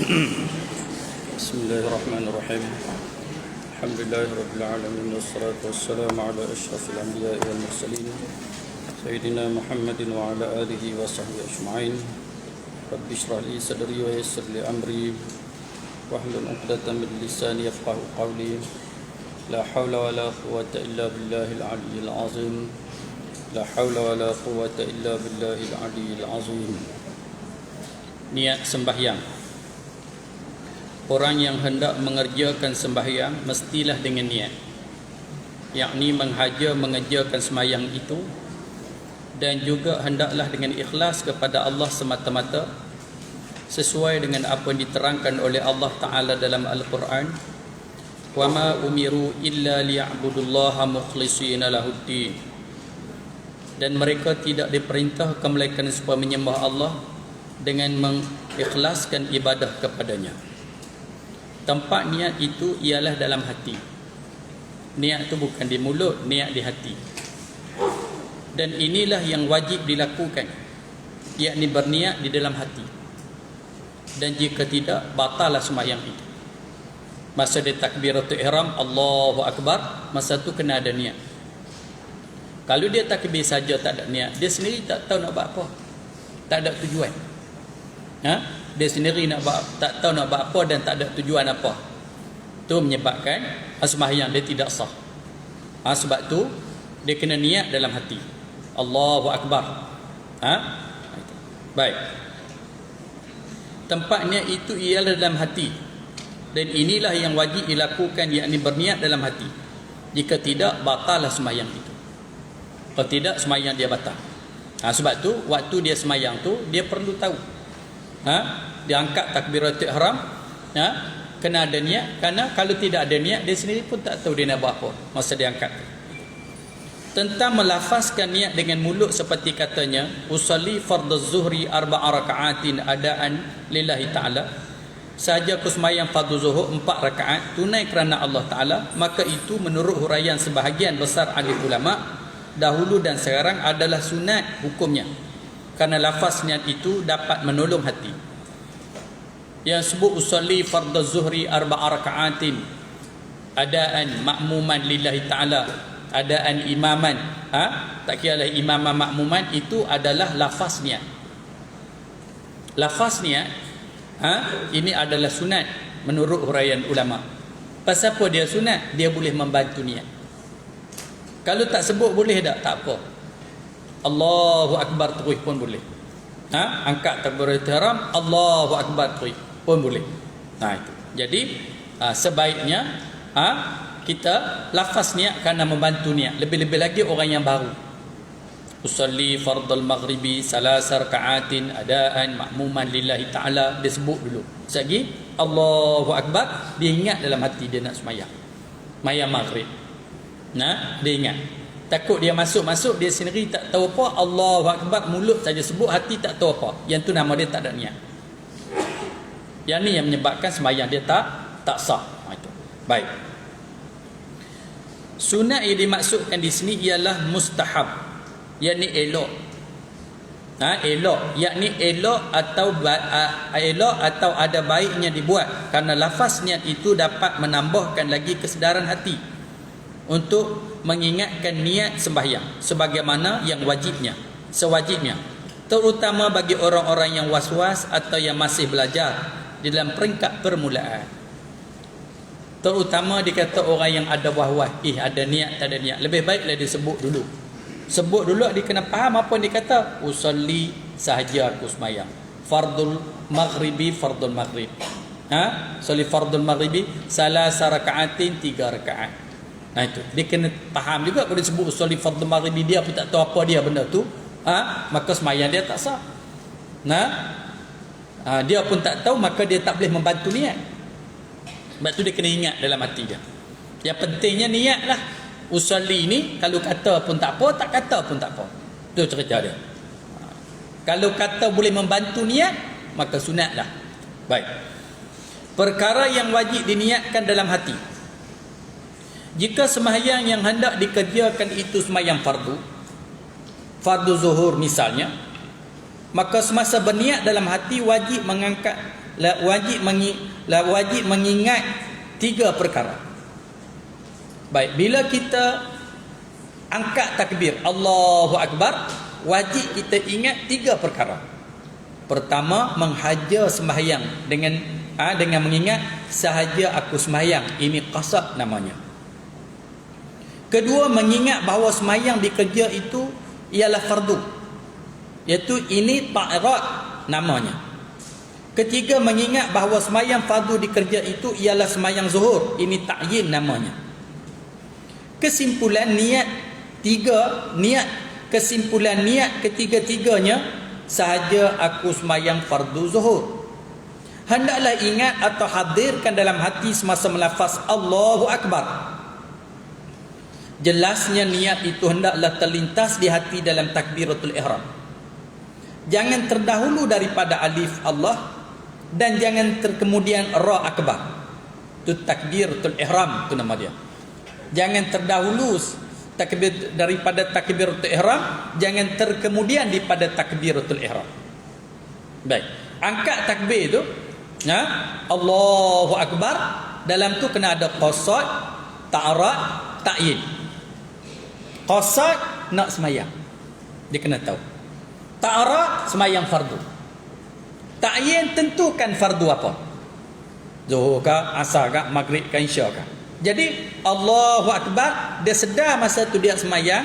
Bismillahirrahmanirrahim. Alhamdulillahirabbil wassalatu wassalamu ala asyrafil anbiya'i wal mursalin sayyidina Muhammadin wa ala alihi wa sahbihi ajma'in. Rabbi shrah li sadri wa yassir li amri wahlul 'uqdatam min lisani yafqahu qawli. La haula wa la quwwata illa billahil 'aliyyil 'azim. La haula wa la quwwata illa billahil 'aliyyil 'azim. Niat sembahyang. Orang yang hendak mengerjakan sembahyang mestilah dengan niat, yakni mengerjakan sembahyang itu, dan juga hendaklah dengan ikhlas kepada Allah semata-mata, sesuai dengan apa yang diterangkan oleh Allah Ta'ala dalam Al-Quran. Wa ma umiru illa liya'budullaha mukhlishina lahuddin. Dan mereka tidak diperintahkan melainkan supaya menyembah Allah dengan mengikhlaskan ibadah kepadanya. Tempat niat itu ialah dalam hati. Niat itu bukan di mulut, niat di hati. Dan inilah yang wajib dilakukan, yakni berniat di dalam hati. Dan jika tidak, batallah sembahyang itu. Masa dia takbiratul ihram, Allahu Akbar, masa tu kena ada niat. Kalau dia takbir saja tak ada niat, dia sendiri tak tahu nak buat apa, tak ada tujuan. Dia sendiri tak tahu nak buat apa dan tak ada tujuan apa. Itu menyebabkan sembahyang dia tidak sah. Sebab tu dia kena niat dalam hati. Allahu Akbar. Baik. Tempatnya itu ialah dalam hati. Dan inilah yang wajib dilakukan, yakni berniat dalam hati. Jika tidak, batallah sembahyang itu. Kalau tidak, sembahyang dia batal. Sebab tu waktu dia sembahyang tu dia perlu tahu. Dia angkat takbiratul ihram, kena ada niat. Kerana kalau tidak ada niat, dia sendiri pun tak tahu dia nak buat apa masa dia angkat. Tentang melafazkan niat dengan mulut seperti katanya, usalli fardhu zuhri 4 raka'atin adaan lillahi ta'ala. Sahaja aku sembahyang fardhu zuhur 4 rakaat tunai kerana Allah Ta'ala, maka itu menurut huraian sebahagian besar ahli ulama dahulu dan sekarang adalah sunat hukumnya. Kerana lafaz niat itu dapat menolong hati. Yang sebut usalli fardhu zuhri 4 raka'atin adaan ma'muman lillahi ta'ala, adaan imaman, tak kira lah imaman makmuman, itu adalah lafaz niat. Lafaz niat ini adalah sunat menurut huraian ulama. Pasal apa dia sunat? Dia boleh membantu niat. Kalau tak sebut boleh tak apa. Allahu Akbar terus pun boleh. Angkat takbiratul ihram, Allahu Akbar terus pun boleh. Itu. Jadi sebaiknya kita lafaz niat kerana membantu niat. Lebih-lebih lagi orang yang baru. Usalli fardal maghribi 3 raka'atin adaan ma'muman lillahi ta'ala, dia sebut dulu. Sekali Allahu Akbar, dia ingat dalam hati dia nak sembahyang. Sembahyang maghrib. Dia ingat. Takut dia masuk dia sendiri tak tahu apa, Allahu Akbar mulut saja sebut, hati tak tahu apa. Yang tu nama dia tak ada niat. Yang ni yang menyebabkan sembahyang dia tak sah. Itu. Baik. Sunat yang dimaksudkan di sini ialah mustahab, yakni elok. Elok, yakni elok atau ada baiknya dibuat, kerana lafaz niat itu dapat menambahkan lagi kesedaran hati untuk mengingatkan niat sembahyang sebagaimana yang sewajibnya, terutama bagi orang-orang yang was-was atau yang masih belajar di dalam peringkat permulaan. Terutama dikata orang yang ada was-was, ada niat tak ada niat, lebih baiklah dia sebut dulu. Sebut dulu, dia kena faham apa yang dikata. Usalli, sahaja aku sembahyang fardul maghrib. Usalli fardul maghribi 3 raka'atin 3 rakaat. Itu dia kena faham juga. Kalau dia sebut usolli fardhu maghribi, dia pun tak tahu apa dia benda tu, maka sembahyang dia tak sah. Dia pun tak tahu, maka dia tak boleh membantu niat. Sebab tu dia kena ingat dalam hati dia. Yang pentingnya niat lah. Usolli ni kalau kata pun tak apa, tak kata pun tak apa. Itu cerita dia. Kalau kata boleh membantu niat, maka sunat lah. Baik. Perkara yang wajib diniatkan dalam hati. Jika sembahyang yang hendak dikerjakan itu sembahyang fardu zuhur misalnya, maka semasa berniat dalam hati wajib mengangkat wajib mengingat 3 perkara. Baik, bila kita angkat takbir Allahu Akbar, wajib kita ingat 3 perkara. Pertama, menghaja sembahyang dengan mengingat sahaja aku sembahyang, ini qasad namanya. Kedua, mengingat bahawa sembahyang dikerja itu ialah fardu, iaitu ini ta'arat namanya. Ketiga, mengingat bahawa sembahyang fardu dikerja itu ialah sembahyang zuhur, ini ta'yin namanya. Kesimpulan niat ketiga-tiganya sahaja aku sembahyang fardu zuhur. Hendaklah ingat atau hadirkan dalam hati semasa melafaz Allahu Akbar. Jelasnya niat itu hendaklah terlintas di hati dalam takbiratul ihram. Jangan terdahulu daripada alif Allah dan jangan terkemudian ra akbar. Itu takbiratul ihram, itu nama dia. Jangan terdahulu daripada takbiratul ihram, jangan terkemudian daripada takbiratul ihram. Baik, angkat takbir itu, Allahu Akbar, dalam tu kena ada qasad, ta'arat, ta'yin. Qasad nak semayang, dia kena tahu. Ta'arat semayang fardu. Ta'yin tentukan fardu apa, zuhur ke, asar ke, maghrib ke, isya ke. Jadi Allahu Akbar, dia sedar masa tu dia semayang,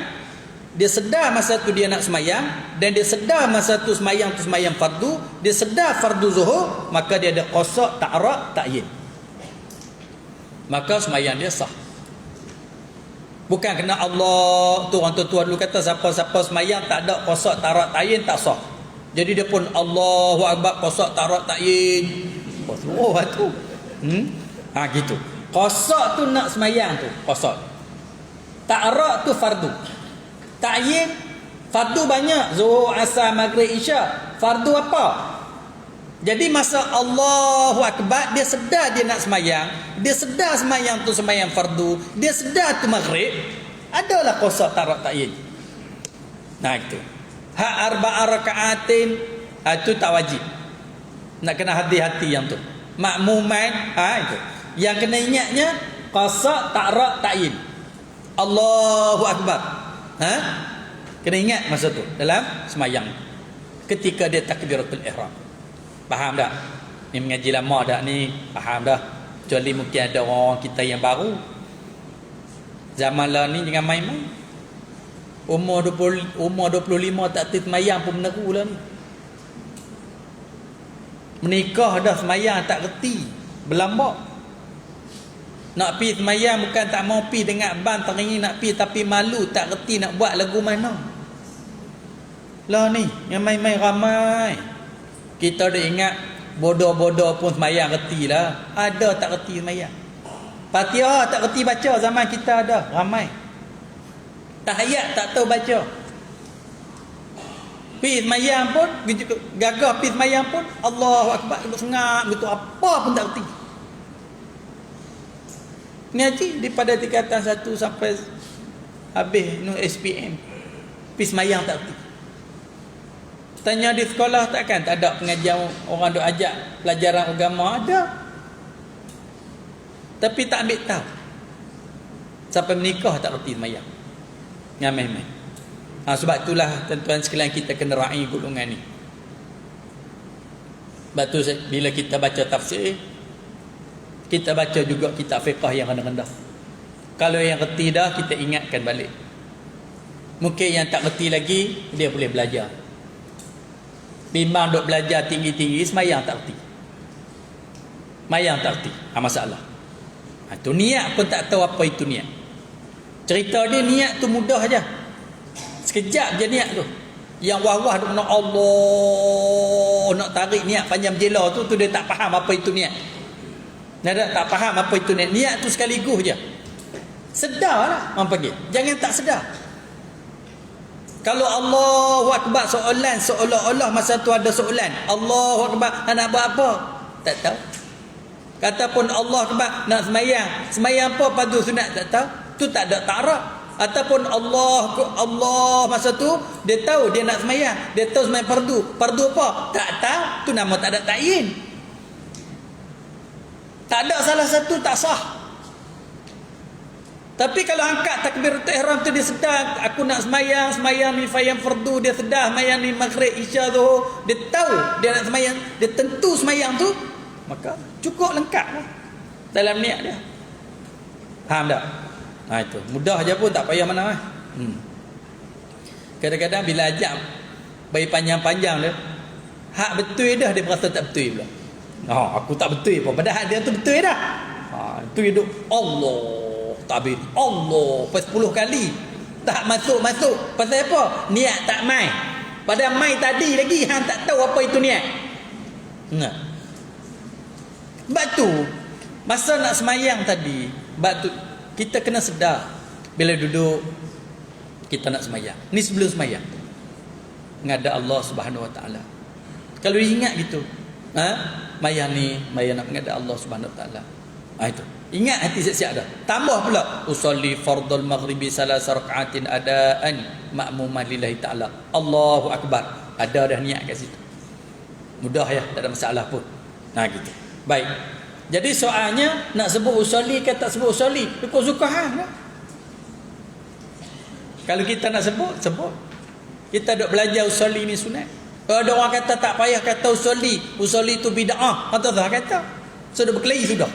dia sedar masa tu dia nak semayang, dan dia sedar masa tu semayang fardu, dia sedar fardu zuhur, maka dia ada qasad, ta'arat, ta'yin, maka semayang dia sah. Bukan kena Allah tu, orang tua dulu kata siapa-siapa semayang tak ada qasad, ta'arat, ta'yin tak sah. Jadi dia pun Allahu Akbar, qasad, ta'arat, ta'yin. Oh tu. Gitu. Qasad tu nak semayang tu, qasad. Ta'arat tu fardu. Ta'yin fardu banyak, zuhur, asar, maghrib, isya. Fardu apa? Jadi masa Allahu Akbar, dia sedar dia nak semayang, dia sedar semayang tu semayang fardu, dia sedar tu maghrib, adalah qasad, ta'arat, ta'yin. Nah itu. Hak arba'a raka'atin, itu tak wajib. Nak kena hati-hati yang tu. Makmuman, itu. Yang kena ingatnya qasad, ta'arat, ta'yin. Allahu Akbar. Kena ingat masa tu dalam semayang ketika dia takbiratul ihram. Faham tak? Ni mengaji lama dah ni, faham dah. Kecuali mungkin ada orang kita yang baru. Zaman lah ni jangan main-main. Umur 25 tak terus semayang pun meneru lah ni. Menikah dah semayang tak reti, berlambak. Nak pi semayang bukan tak mau pi, dengan ban teringin nak pi, tapi malu tak reti nak buat lagu mana. Lah ni yang main-main ramai. Kita dah ingat bodoh-bodoh pun semayang reti lah. Ada tak reti semayang. Fatihah tak reti baca, zaman kita ada ramai. Tahiyat tak tahu baca. Pi semayang pun gagah, pi semayang pun Allahu Akbar sengak gitu, apa pun tak reti. Ni haji daripada tingkatan 1 sampai habis SPM, pi semayang tak reti. Tanya di sekolah takkan tak ada pengajian orang duk ajak pelajaran agama, ada. Tapi tak ambil tahu. Sampai menikah tak reti semayang. Ngamai-mai. Sebab itulah tuan-tuan sekalian, kita kena raih golongan ni. Sebab tu bila kita baca tafsir, kita baca juga kitab fiqh yang rendah-rendah. Kalau yang reti dah, kita ingatkan balik. Mungkin yang tak reti lagi, dia boleh belajar. Bimbang duk belajar tinggi-tinggi, semayang tak reti. Semayang tak reti, masalah. Tu niat pun tak tahu apa itu niat. Cerita dia niat tu mudah aja. Sekejap je niat tu. Yang wah-wah duk nak Allah, nak tarik niat panjang jela tu dia tak faham apa itu niat. Tak faham apa itu niat. Niat tu sekaligus je. Sedarlah orang panggil. Jangan tak sedar. Kalau Allahu Akbar soalan, seolah-olah masa tu ada soalan. Allahu Akbar nak buat apa? Tak tahu. Kata pun Allah Akbar nak semayang. Semayang apa padu sunat tak tahu. Tu tak ada ta'arab. Ataupun Allah masa tu dia tahu dia nak semayang, dia tahu semayang fardu. Fardu apa? Tak tahu. Tu nama tak ada ta'yin. Tak ada salah satu tak sah. Tapi kalau angkat takbiratul ihram tu dia sedar, aku nak semayang ni fayam fardu, dia sedar semayang ni maghrib, isya, zuhur, dia tahu dia nak semayang, dia tentu semayang tu, maka cukup lengkap lah dalam niat dia. Faham tak? Itu mudah je pun, tak payah mana. Kadang-kadang bila ajak bagi panjang-panjang dia, hak betul dah dia berasa tak betul pula. Aku tak betul pun, padahal dia tu betul dah. Itu hidup Allah takbir Allah pas 10 kali tak masuk. Pasal apa? Niat tak mai. Pada mai tadi lagi hang tak tahu apa itu niat. Nah. Batu masa nak semayang tadi, batu kita kena sedar bila duduk kita nak semayang. Ni sebelum semayang. Ngada Allah Subhanahu Wa Taala. Kalau ingat gitu, mayang nak ngada Allah Subhanahu Wa Taala. Itu. Ingat hati siap-siap dah. Tambah pula usolli fardul maghribi salasa rakaatin adaan ma'mumah lillahi ta'ala. Allahu akbar. Ada dah niat kat situ. Mudah ya, tak ada masalah pun. Gitu. Baik. Jadi soalnya nak sebut usolli ke tak sebut usolli, ikut suka hang lah. Kalau kita nak sebut. Kita duk belajar usolli ni sunat. Kalau ada orang kata tak payah kata usolli tu bid'ah, atau tak kata. Sudah berkelahi sudah.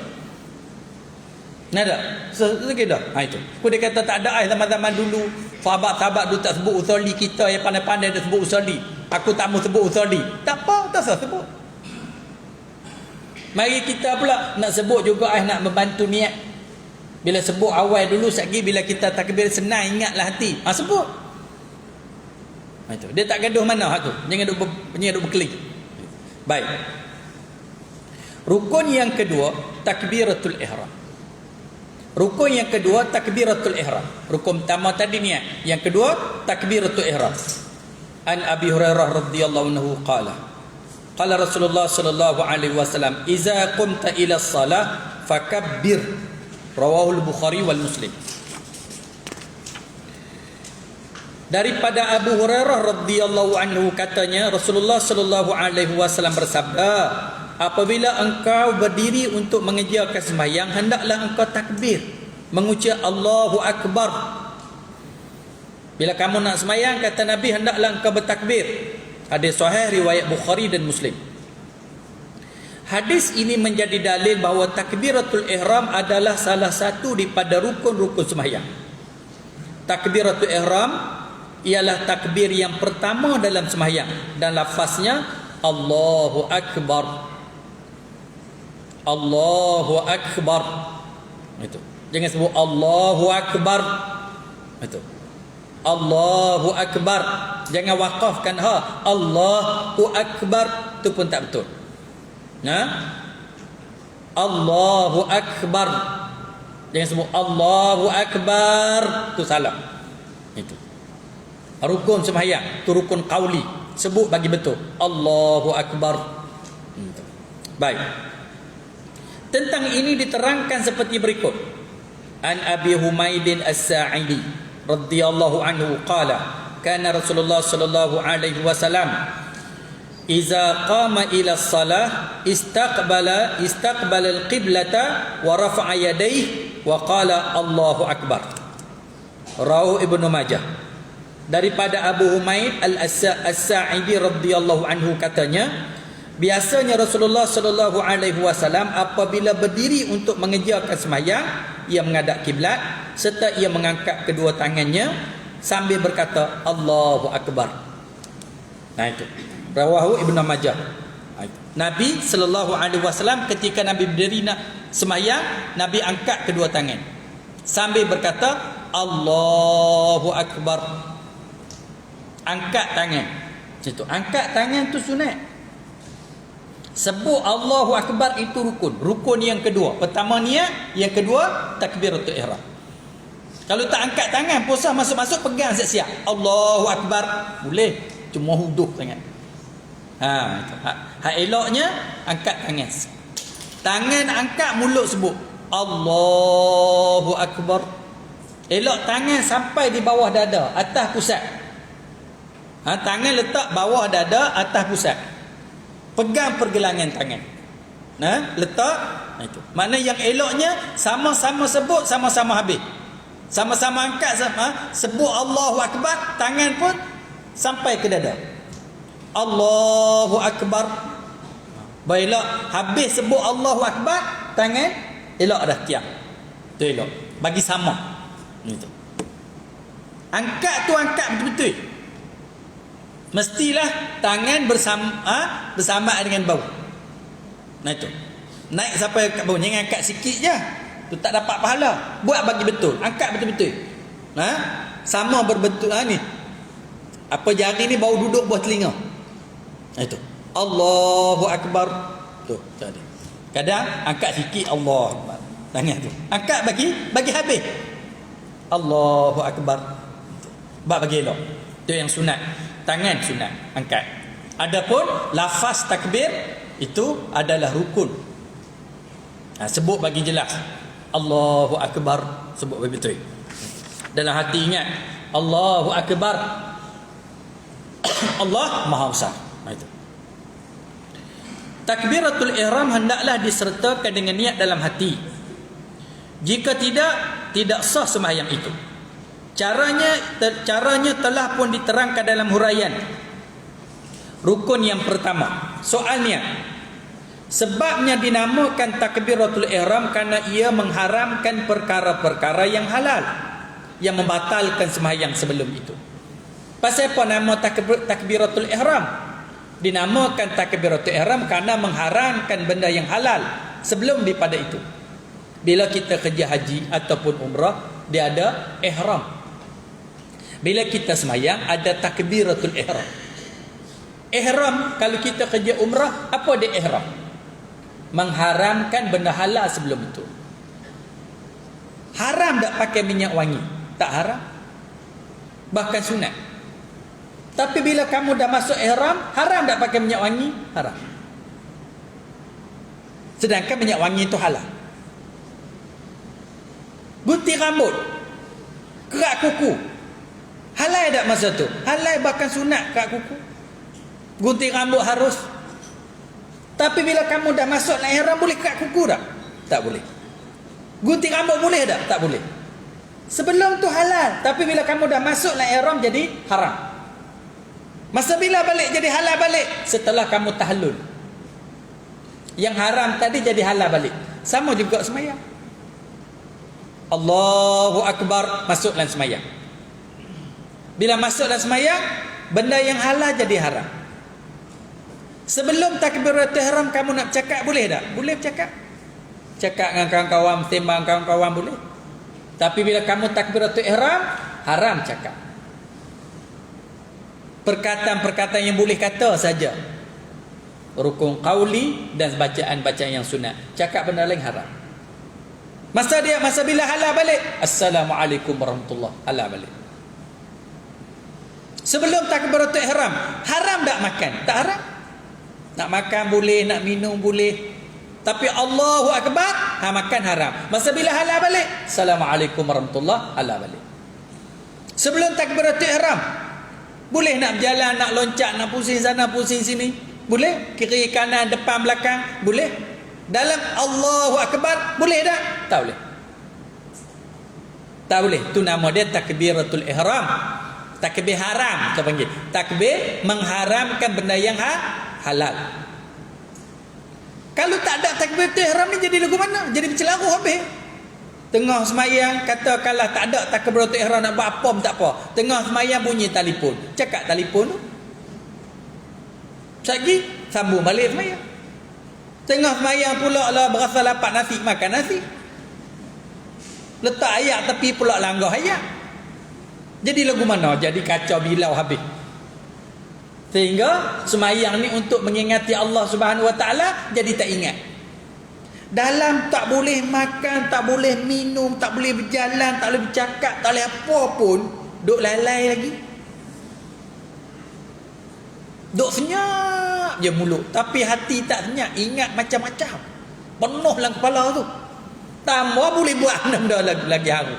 Nada. Sedikit dah. Itu. Kau dia kata tak ada zaman-zaman dulu sahabat-sahabat dulu tak sebut usolli, kita yang pandai-pandai dah sebut usolli. Aku tak mau sebut usolli. Tak apa, tak usah sebut. Mari kita pula nak sebut juga nak membantu niat. Bila sebut awal dulu sekali bila kita takbir senang ingatlah hati. Sebut. Itu. Dia tak gaduh mana hak tu. Jangan duk berkelahi. Baik. Rukun yang kedua takbiratul ihram. Rukun yang kedua takbiratul ihram. Rukun pertama tadi niat, yang kedua takbiratul ihram. An Abi Hurairah radhiyallahu anhu qala Rasulullah sallallahu alaihi wasallam iza qumta ila shalah fakabbir. Rawahu al-Bukhari wal Muslim. Daripada Abu Hurairah radhiyallahu anhu katanya Rasulullah sallallahu alaihi wasallam bersabda, apabila engkau berdiri untuk mengerjakan sembahyang, hendaklah engkau takbir, mengucap Allahu Akbar. Bila kamu nak sembahyang, kata Nabi, hendaklah engkau bertakbir. Hadis sahih riwayat Bukhari dan Muslim. Hadis ini menjadi dalil bahawa takbiratul ihram adalah salah satu daripada rukun-rukun sembahyang. Takbiratul ihram ialah takbir yang pertama dalam sembahyang dan lafaznya Allahu Akbar. Allahu Akbar. Itu. Jangan sebut Allahu Akbar. Itu. Allahu Akbar. Jangan wakafkan Allahu Akbar, itu pun tak betul. Allahu Akbar. Jangan sebut Allahu Akbar, itu salah. Itu. Rukun sembahyang, itu rukun qauli. Sebut bagi betul. Allahu Akbar. Baik. Tentang ini diterangkan seperti berikut. An Abi Humaidin As-Sa'idi radhiyallahu anhu qala kana Rasulullah sallallahu alaihi wasallam iza qama ila shalah istaqbala al-qiblata wa rafa'a yadayhi wa qala Allahu Akbar. Rawahu Ibnu Majah. Daripada Abu Humaid As-Sa'idi radhiyallahu anhu katanya, biasanya Rasulullah sallallahu alaihi wasallam apabila berdiri untuk mengerjakan sembahyang, ia menghadap kiblat serta ia mengangkat kedua tangannya sambil berkata Allahu Akbar. Itu. Rawahu Ibnu Majah. Nabi sallallahu alaihi wasallam ketika Nabi berdiri nak sembahyang, Nabi angkat kedua tangan sambil berkata Allahu Akbar. Angkat tangan. Situ. Angkat tangan tu sunat. Sebut Allahu Akbar itu rukun. Rukun yang kedua. Pertama niat, yang kedua takbiratul ihram. Kalau tak angkat tangan, puasa masuk-masuk pegang siap-siap. Allahu Akbar. Boleh. Cuma huduk tangan. Hak eloknya angkat tangan. Tangan angkat, mulut sebut Allahu Akbar. Elok tangan sampai di bawah dada, atas pusat. Tangan letak bawah dada, atas pusat. Pegang pergelangan tangan. Letak. Itu. Makna yang eloknya sama-sama sebut, sama-sama habis. Sama-sama angkat, sebut Allahu Akbar, tangan pun sampai ke dada. Allahu Akbar. Baiklah, habis sebut Allahu Akbar, tangan elok dah kiam. Tu elok. Bagi sama. Itu. Angkat tu angkat betul-betul. Mestilah tangan bersama dengan bau. Itu. Naik sampai kat bau, jangan angkat sikit je. Tu tak dapat pahala. Buat bagi betul, angkat betul-betul. Sama berbentuk ni. Apa jari ni bau duduk bawah telinga. Itu. Allahu Akbar. Tu tadi. Kadang angkat sikit Allahu Akbar. Tangan tu. Angkat bagi habis. Allahu Akbar. Buat bagi elok. Tu yang sunat. Tangan sunat angkat. Adapun lafaz takbir itu adalah rukun. Sebut bagi jelas. Allahu Akbar, sebut bagi betul. Dalam hati ingat Allahu Akbar. Allah Maha Besar. Itu. Takbiratul ihram hendaklah disertakan dengan niat dalam hati. Jika tidak sah sembahyang itu. Caranya telah pun diterangkan dalam huraian. Rukun yang pertama, soalnya sebabnya dinamakan takbiratul ihram kerana ia mengharamkan perkara-perkara yang halal yang membatalkan sembahyang sebelum itu. Pasal apa nama takbiratul ihram? Dinamakan takbiratul ihram kerana mengharamkan benda yang halal sebelum daripada itu. Bila kita kerja haji ataupun umrah, dia ada ihram. Bila kita sembahyang ada takbiratul ihram. Ihram kalau kita kerja umrah, apa dia ihram? Mengharamkan benda halal sebelum itu. Haram tak pakai minyak wangi? Tak haram. Bahkan sunat. Tapi bila kamu dah masuk ihram, haram tak pakai minyak wangi? Haram. Sedangkan minyak wangi itu halal. Gunting rambut, kerak kuku, halal tak masa tu? Halal, bahkan sunat kerak kuku. Gunting rambut harus. Tapi bila kamu dah masuk nak ihram, boleh kerak kuku tak? Tak boleh. Gunting rambut boleh tak? Tak boleh. Sebelum tu halal, tapi bila kamu dah masuk nak ihram jadi haram. Masa bila balik jadi halal balik? Setelah kamu tahallul. Yang haram tadi jadi halal balik. Sama juga sembahyang. Allahu Akbar, masuk dalam sembahyang. Bila masuk dalam sembahyang, benda yang halal jadi haram. Sebelum takbiratul ihram kamu nak bercakap boleh tak? Boleh bercakap. Cakap dengan kawan-kawan, sembang kawan-kawan boleh. Tapi bila kamu takbiratul ihram, haram cakap. Perkataan-perkataan yang boleh kata saja. Rukun qauli dan bacaan-bacaan yang sunat. Cakap benda lain haram. Masa bila halal balik, Assalamualaikum warahmatullahi, halal balik. Sebelum takbiratul ihram, haram tak makan? Tak haram. Nak makan boleh, nak minum boleh. Tapi Allahu Akbar, makan haram. Masa bila halal balik, Assalamualaikum warahmatullahi, halal balik. Sebelum takbiratul ihram, boleh nak berjalan, nak loncat, nak pusing sana, pusing sini. Boleh? Kiri, kanan, depan, belakang. Boleh? Dalam Allahu Akbar, boleh tak? Tak boleh. Tak boleh. Itu nama dia takbiratul ihram. Takbir haram, kita panggil. Takbir mengharamkan benda yang halal. Kalau tak ada takbiratul ihram ni jadi lagu mana? Jadi bercelaru habis. Tengah semayang, katakanlah tak ada takbiratul ihram, nak buat apa pun tak apa. Tengah semayang bunyi telefon. Cakap telefon tu. Sekejap sambung balik semayang. Tengah semayang pula lah berasa lapar nasi, makan nasi. Letak ayat tepi pula langgah ayat. Jadi lagu mana? Jadi kacau bilau habis. Sehingga semayang ni untuk mengingati Allah Subhanahu Wa Taala jadi tak ingat. Dalam tak boleh makan, tak boleh minum, tak boleh berjalan, tak boleh bercakap, tak boleh apa pun, duk lalai lagi. Duk senyap je mulut, tapi hati tak senyap, ingat macam-macam. Penuh dalam kepala tu. Tambah boleh buat benda lagi haru.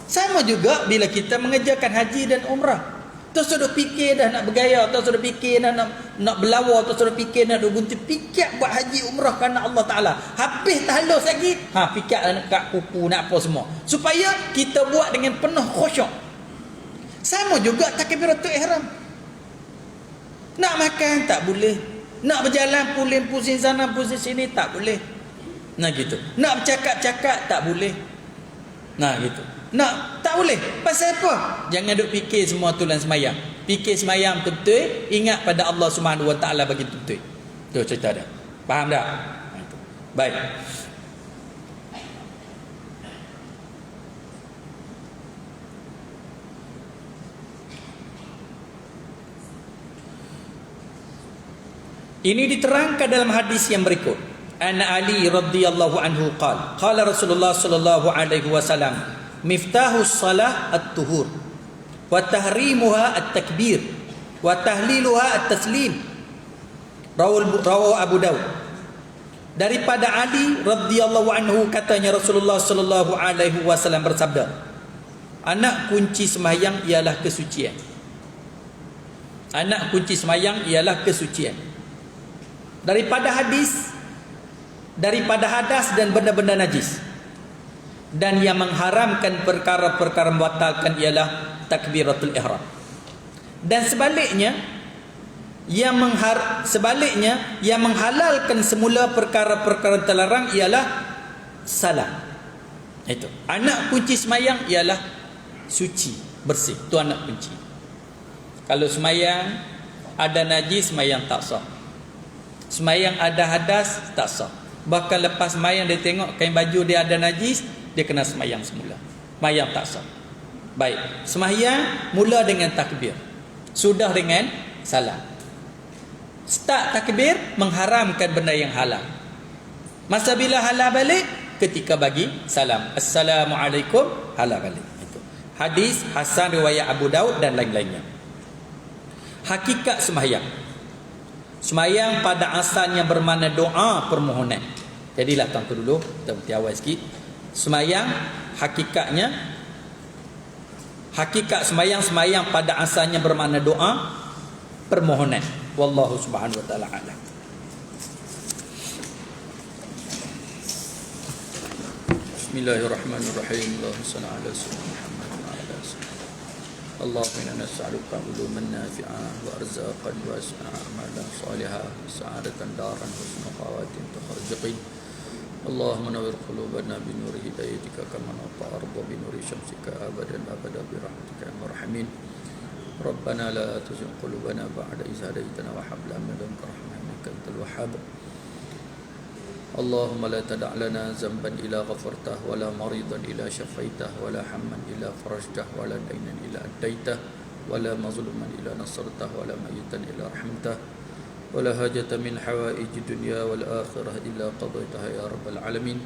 Sama juga bila kita mengerjakan haji dan umrah. Tu sudah fikir dah nak bergaya, tu sudah fikir dah nak berlawa, tu sudah fikir nak duk gunting, fikir buat haji umrah kerana Allah Taala. Habis tahlus lagi, fikir nak kat kuku nak apa semua. Supaya kita buat dengan penuh khusyuk. Sama juga takbiratul ihram. Nak makan tak boleh. Nak berjalan pusing sana pusing sini tak boleh. Nah gitu. Nak bercakap-cakap tak boleh. Nah gitu. Nak tak boleh. Pasal apa? Jangan duk fikir semua tulan semayang. Fikir semayang betul-betul, ingat pada Allah Subhanahu Wa Taala bagi betul. Tu cerita dia. Faham tak? Baik. Ini diterangkan dalam hadis yang berikut. An Ali radhiyallahu anhu qala Rasulullah sallallahu alaihi wasallam, miftahus salah at-tuhur wa tahrimuha at-takbir wa tahliluha at-taslim. Rawahu Abu Daud. Daripada Ali radhiyallahu anhu katanya Rasulullah sallallahu alaihi wasallam bersabda, anak kunci sembahyang ialah kesucian. Anak kunci sembahyang ialah kesucian. Daripada hadas dan benda-benda najis. Dan yang mengharamkan perkara-perkara membatalkan ialah takbiratul ihram. Dan sebaliknya yang menghalalkan semula perkara-perkara terlarang ialah salam. Itu. Anak kunci semayang ialah suci, bersih. Itu anak kunci. Kalau semayang ada najis, semayang tak sah. Semayang ada hadas, tak sah. Bahkan lepas semayang dia tengok kain baju dia ada najis, dia kena semayang semula. Semayang tak sah. Baik, semayang mula dengan takbir, sudah dengan salam. Start takbir mengharamkan benda yang halal. Masa bila halal balik, ketika bagi salam, Assalamualaikum, halal balik. Itu hadis hasan riwayat Abu Daud dan lain-lainnya. Hakikat semayang. Semayang pada asalnya bermakna doa permohonan. Jadilah tuan tu dulu, kita berhenti awal sikit. Semayang hakikatnya, hakikat semayang pada asalnya bermakna doa permohonan. Wallahu subhanahu wa ta'ala a'lam. Bismillahirrahmanirrahim. Allahumma shalli ala sayyidina Muhammad wa ala alihi. Allahumma inna nas'aluka uluman nafi'ah wa arzaqan wasi'ah, amalan salihah, sa'adatan daran, husnul khawatim, tafarjuqin. Allahumma nawwir qulubana bi nuri hidayatika kama nawwara bi nuri syamsika abadan abada bi rahmatika ya arhamin. Rabbana la tuzigh qulubana ba'da idh hadaytana wa hab lana min ladunka rahmatan innaka antal wahhab. Allahumma la tada' lana zamban illa ghafartah, wa la maridan illa syafaitah, wa la hamman illa farajtah, wa la daynan illa addaitah, wa la mazluman illa nasartah, wa la mayitan illa rahmtah, wa la hajata min hawaiji dunya wal akhirah illa qadaitaha ya rabbal alamin.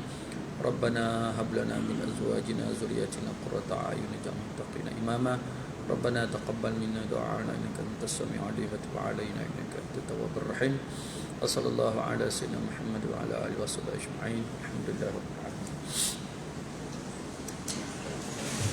Rabbana hab lana min azwajina zurriyyatina qurrata a'yun waj'alna muttaqina imama. Rabbana taqabbal minna du'ana innaka antas sami'ul 'alim wa tub 'alaina innaka antat tawwabur rahim. Wassallallahu ala sayyidina Muhammad wa ala alihi wa sahbihi ajma'in. Alhamdulillah.